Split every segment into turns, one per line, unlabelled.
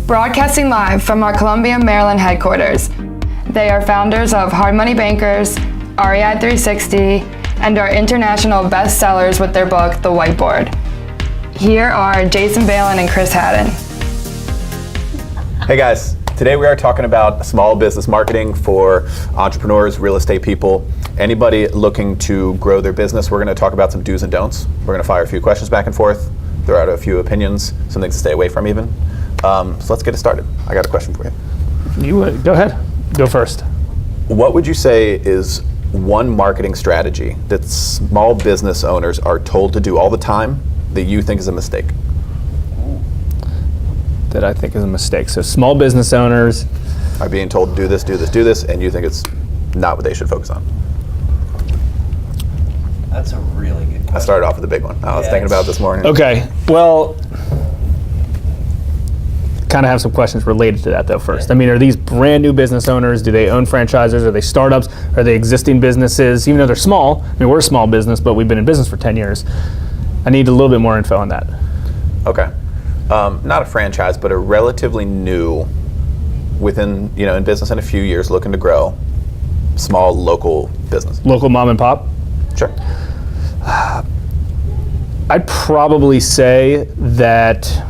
Broadcasting live from our Columbia, Maryland headquarters. They are founders of Hard Money Bankers, REI 360, and are international bestsellers with their book, The Whiteboard. Here are Jason Balin and Chris Haddon.
Hey guys, today we are talking about small business marketing for entrepreneurs, real estate people, anybody looking to grow their business. We're going to talk about some do's and don'ts. We're going to fire a few questions back and forth, throw out a few opinions, some things to stay away from even. So let's get it started. I got a question for you.
You go ahead. Go first.
What would you say is one marketing strategy that small business owners are told to do all the time that you think is a mistake?
That I think is a mistake. So small business owners
are being told to do this, do this, do this, and you think it's not what they should focus on.
That's a really good question.
I started off with a big one. I was thinking about it this morning.
Okay, well, kind of have some questions related to that though first. I mean, are these brand new business owners? Do they own franchises? Are they startups? Are they existing businesses? Even though they're small, I mean, we're a small business, but we've been in business for 10 years. I need a little bit more info on that.
Okay. Not a franchise, but a relatively new, within, in business in a few years, looking to grow, small local business.
Local mom and pop?
Sure.
I'd probably say that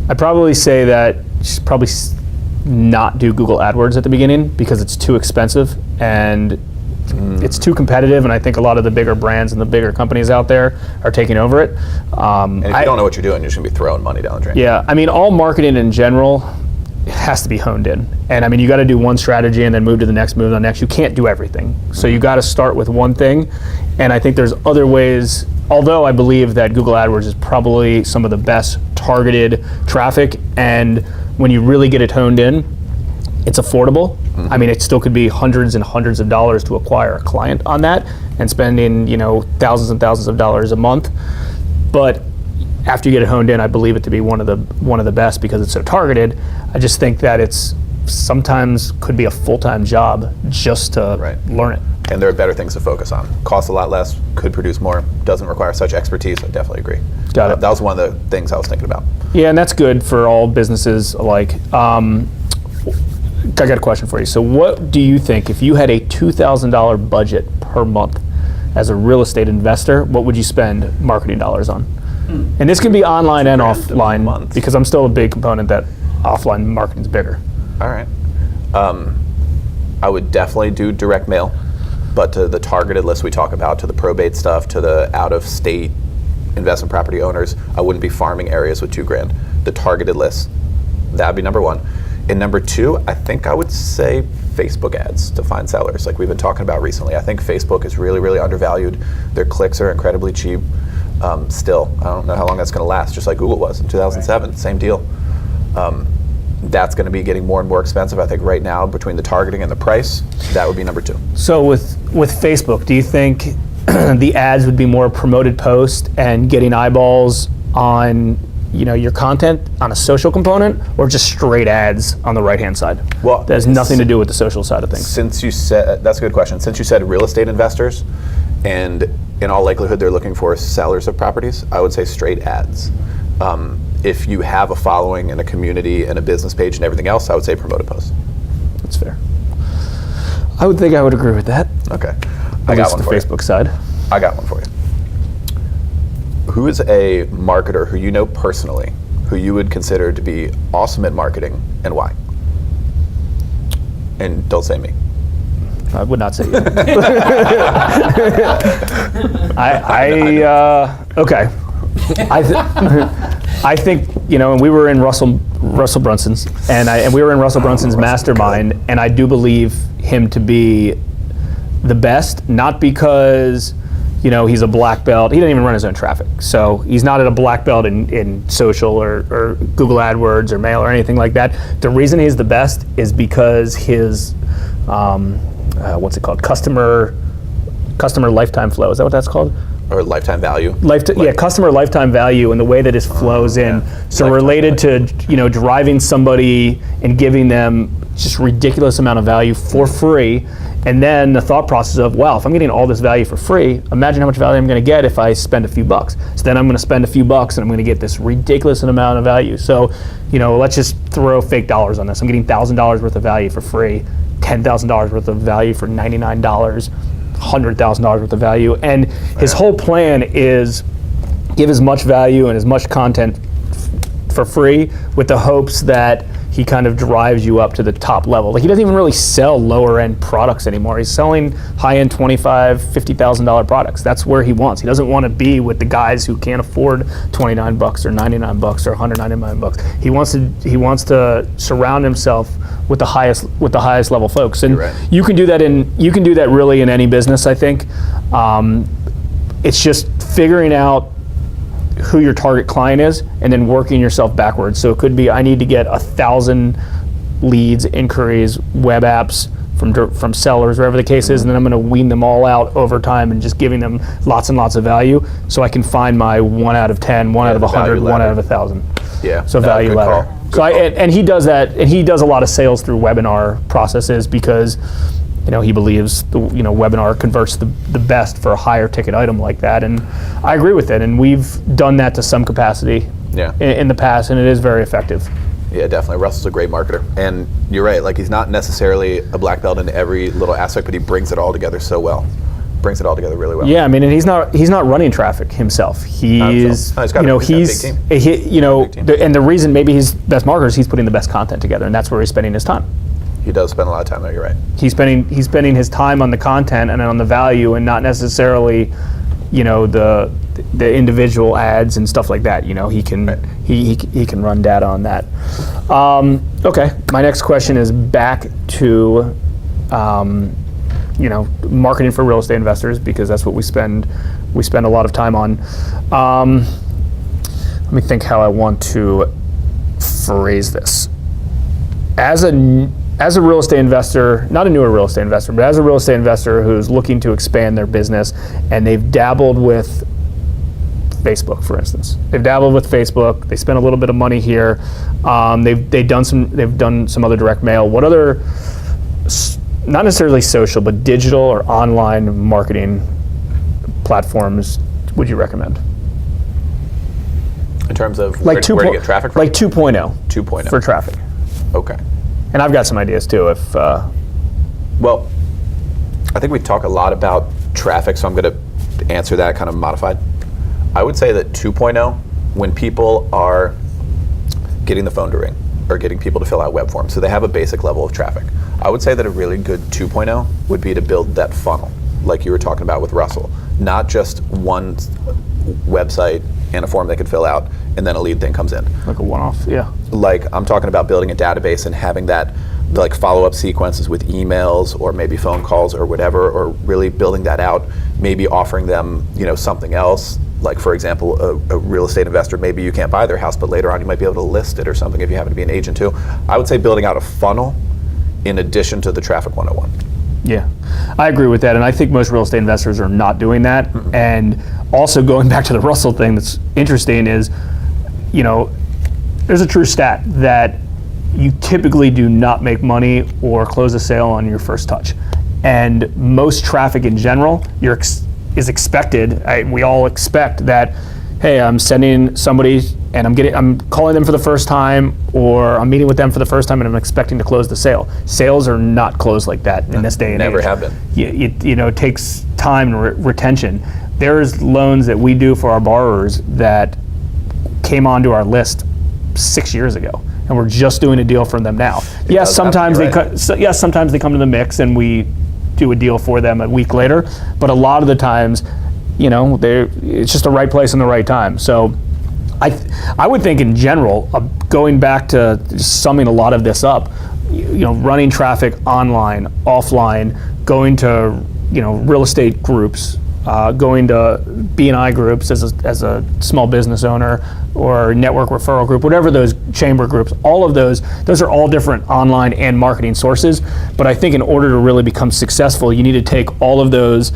you should probably not do Google AdWords at the beginning because it's too expensive and it's too competitive, and I think a lot of the bigger brands and the bigger companies out there are taking over it.
And if you don't know what you're doing, you're just going to be throwing money down the drain.
Yeah, I mean, all marketing in general has to be honed in. And I mean, you got to do one strategy and then move to the next, move to the next. You can't do everything. So you got to start with one thing. And I think there's other ways, although I believe that Google AdWords is probably some of the best targeted traffic. And when you really get it honed in, it's affordable. Mm-hmm. I mean, it still could be hundreds and hundreds of dollars to acquire a client on that and spending, thousands and thousands of dollars a month. But after you get it honed in, I believe it to be one of the best because it's so targeted. I just think that it's sometimes could be a full-time job just to learn it.
And there are better things to focus on. Costs a lot less, could produce more, doesn't require such expertise. I definitely agree.
Got it.
That was one of the things I was thinking about.
Yeah, and that's good for all businesses alike. I got a question for you. So what do you think, if you had a $2,000 budget per month as a real estate investor, what would you spend marketing dollars on? And this can be online and offline because I'm still a big component that offline marketing is bigger.
All right. I would definitely do direct mail, but to the targeted list we talk about, to the probate stuff, to the out-of-state investment property owners, I wouldn't be farming areas with $2,000. The targeted list, that'd be number one. And number two, I think I would say Facebook ads to find sellers, like we've been talking about recently. I think Facebook is really, really undervalued. Their clicks are incredibly cheap. Still, I don't know how long that's going to last, just like Google was in 2007, same deal. That's going to be getting more and more expensive. I think right now, between the targeting and the price, that would be number two.
So with Facebook, do you think the ads would be more promoted post and getting eyeballs on your content on a social component, or just straight ads on the right-hand side?
Well,
that has nothing to do with the social side of things.
Since you said, that's a good question. Since you said real estate investors, and in all likelihood they're looking for sellers of properties, I would say straight ads. If you have a following and a community and a business page and everything else, I would say promoted posts.
That's fair. I would think I would agree with that.
Okay.
I got one for you. Facebook side.
I got one for you. Who is a marketer who you know personally, who you would consider to be awesome at marketing, and why? And don't say me.
I would not say you. Okay. I think, and we were in Russell Brunson's, and we were in Russell Brunson's mastermind, and I do believe him to be the best, not because he's a black belt. He doesn't even run his own traffic. So he's not at a black belt in social or Google AdWords or mail or anything like that. The reason he's the best is because his, what's it called? Customer lifetime flow. Is that what that's called?
Or lifetime value.
Customer lifetime value and the way that it flows in. So related to, driving somebody and giving them just ridiculous amount of value for free And then the thought process of, wow, if I'm getting all this value for free, imagine how much value I'm going to get if I spend a few bucks. So then I'm going to spend a few bucks and I'm going to get this ridiculous amount of value. So, let's just throw fake dollars on this. I'm getting $1,000 worth of value for free, $10,000 worth of value for $99, $100,000 worth of value. And his whole plan is give as much value and as much content for free with the hopes that he kind of drives you up to the top level. Like, he doesn't even really sell lower end products anymore. He's selling high end $25,000, $50,000 products. That's where he wants. He doesn't want to be with the guys who can't afford $29 or $99 or $199. He wants to surround himself with the highest level folks. And you can do that really in any business, I think. It's just figuring out who your target client is and then working yourself backwards. So it could be, I need to get 1,000 leads, inquiries, web apps from sellers, wherever the case is, and then I'm going to wean them all out over time and just giving them lots and lots of value so I can find my 1 out of 10, 1 out of 100, 1 out of 1,000.
Yeah.
So value ladder. And he does that, and he does a lot of sales through webinar processes because he believes the webinar converts the best for a higher ticket item like that, and I agree with it. And we've done that to some capacity in the past, and it is very effective.
Yeah, definitely. Russell's a great marketer, and you're right. Like, he's not necessarily a black belt in every little aspect, but he brings it all together so well. Brings it all together really well.
Yeah, I mean, and he's not running traffic himself. He's got a big team. And the reason maybe he's best marketer is he's putting the best content together, and that's where he's spending his time.
He does spend a lot of time there, you're right.
He's spending his time on the content and on the value and not necessarily, the individual ads and stuff like that. He can run data on that. Okay, my next question is back to marketing for real estate investors, because that's what we spend a lot of time on. Let me think how I want to phrase this. As a real estate investor, not a newer real estate investor, but as a real estate investor who's looking to expand their business, and they've dabbled with Facebook, for instance. They've dabbled with Facebook. They spent a little bit of money here. They've done some other direct mail. What other, not necessarily social, but digital or online marketing platforms would you recommend?
In terms of where to get traffic from?
Like 2.0.
2.0.
For traffic.
Okay.
And I've got some ideas too.
Well, I think we talk a lot about traffic, so I'm going to answer that kind of modified. I would say that 2.0, when people are getting the phone to ring or getting people to fill out web forms, so they have a basic level of traffic. I would say that a really good 2.0 would be to build that funnel, like you were talking about with Russell. Not just one website and a form they could fill out, and then a lead thing comes in.
Like a one-off, yeah.
Like, I'm talking about building a database and having that, like, follow-up sequences with emails or maybe phone calls or whatever, or really building that out, maybe offering them, something else. Like, for example, a real estate investor, maybe you can't buy their house, but later on you might be able to list it or something if you happen to be an agent too. I would say building out a funnel in addition to the Traffic 101.
Yeah, I agree with that, and I think most real estate investors are not doing that. Mm-hmm. And also, going back to the Russell thing, that's interesting is, there's a true stat that you typically do not make money or close a sale on your first touch. And most traffic in general is expected. We all expect that, hey, I'm sending somebody and I'm calling them for the first time, or I'm meeting with them for the first time and I'm expecting to close the sale. Sales are not closed like that in this day and age.
Never have been.
It takes time and retention. There's loans that we do for our borrowers that came onto our list 6 years ago, and we're just doing a deal for them now. Yes, sometimes sometimes they come to the mix and we do a deal for them a week later, but a lot of the times, it's just the right place and the right time. So I would think in general, going back to summing a lot of this up, running traffic online, offline, going to real estate groups, going to B&I groups as a small business owner, or network referral group, whatever those chamber groups, all of those are all different online and marketing sources. But I think in order to really become successful, you need to take all of those,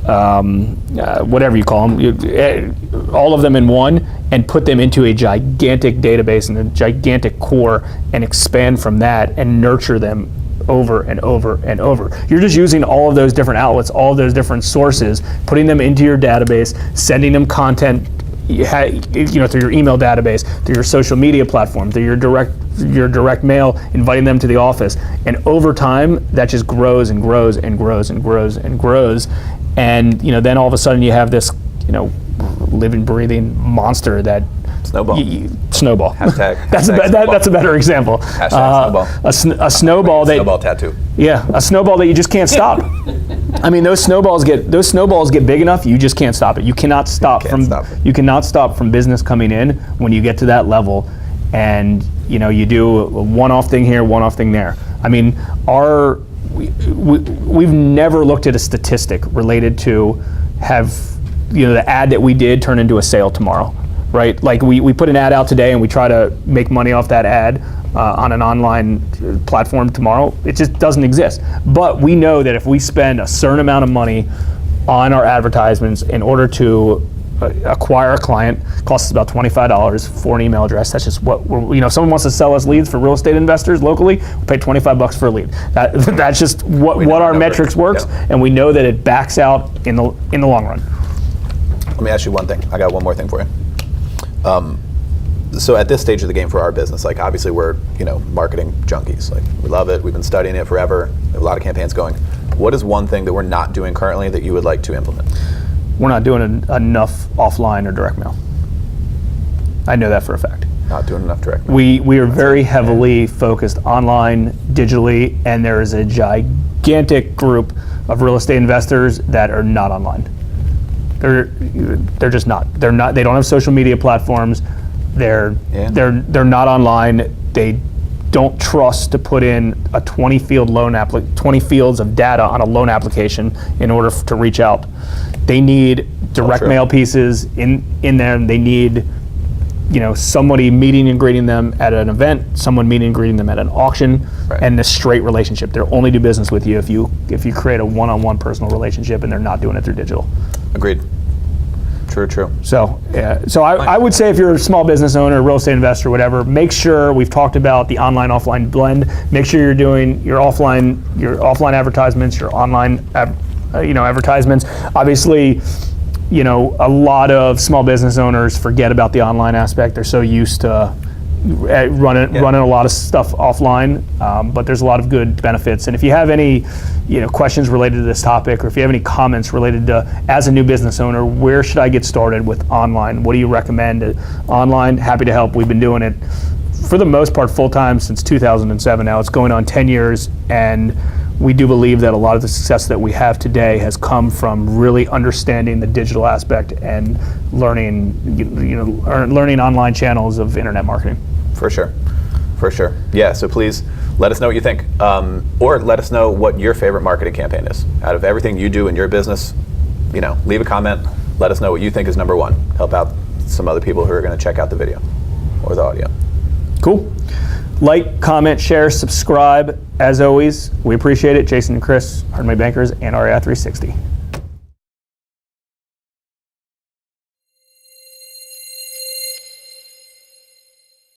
whatever you call them, all of them in one, and put them into a gigantic database and a gigantic core, and expand from that and nurture them over and over and over. You're just using all of those different outlets, all of those different sources, putting them into your database, sending them content, through your email database, through your social media platform, through your direct mail, inviting them to the office. And over time, that just grows and grows and grows and grows and grows. And then all of a sudden you have this, living, breathing monster that
Snowball.
Snowball.
Hashtag.
That's a better example.
Hashtag snowball.
A snowball that
Snowball tattoo.
Yeah, a snowball that you just can't stop. I mean, those snowballs get big enough, you just can't stop it. You cannot stop from business coming in when you get to that level, and you do a one-off thing here, one-off thing there. I mean, we've never looked at a statistic related to have the ad that we did turn into a sale tomorrow, right? Like we put an ad out today and we try to make money off that ad on an online platform tomorrow. It just doesn't exist. But we know that if we spend a certain amount of money on our advertisements in order to acquire a client, it costs us about $25 for an email address. That's just what if someone wants to sell us leads for real estate investors locally, we pay $25 for a lead. That's just what our metrics works, and we know that it backs out in the long run.
Let me ask you one thing. I got one more thing for you. So at this stage of the game for our business, like obviously we're marketing junkies. Like we love it. We've been studying it forever. We have a lot of campaigns going. What is one thing that we're not doing currently that you would like to implement?
We're not doing enough offline or direct mail. I know that for a fact.
Not doing enough direct mail.
We are very heavily focused online, digitally, and there is a gigantic group of real estate investors that are not online. They're just not. They're not. They don't have social media platforms. They're not online. They don't trust to put in a 20 fields of data on a loan application in order to reach out. They need direct mail pieces in them. They need somebody meeting and greeting them at an event, someone meeting and greeting them at an auction, and this straight relationship. They'll only do business with you if you create a one-on-one personal relationship, and they're not doing it through digital.
Agreed. True.
So I would say if you're a small business owner, real estate investor, whatever, make sure we've talked about the online-offline blend. Make sure you're doing your offline advertisements, your online advertisements. Obviously, a lot of small business owners forget about the online aspect. They're so used to running a lot of stuff offline, but there's a lot of good benefits. And if you have any questions related to this topic, or if you have any comments related to, as a new business owner, where should I get started with online? What do you recommend? Online, happy to help. We've been doing it for the most part full-time since 2007 now. It's going on 10 years, and we do believe that a lot of the success that we have today has come from really understanding the digital aspect and learning online channels of internet marketing.
For sure. Yeah, so please let us know what you think. Or let us know what your favorite marketing campaign is. Out of everything you do in your business, leave a comment. Let us know what you think is number one. Help out some other people who are going to check out the video or the audio.
Cool. Like, comment, share, subscribe. As always, we appreciate it. Jason and Chris, Hard Money Bankers, and REI 360.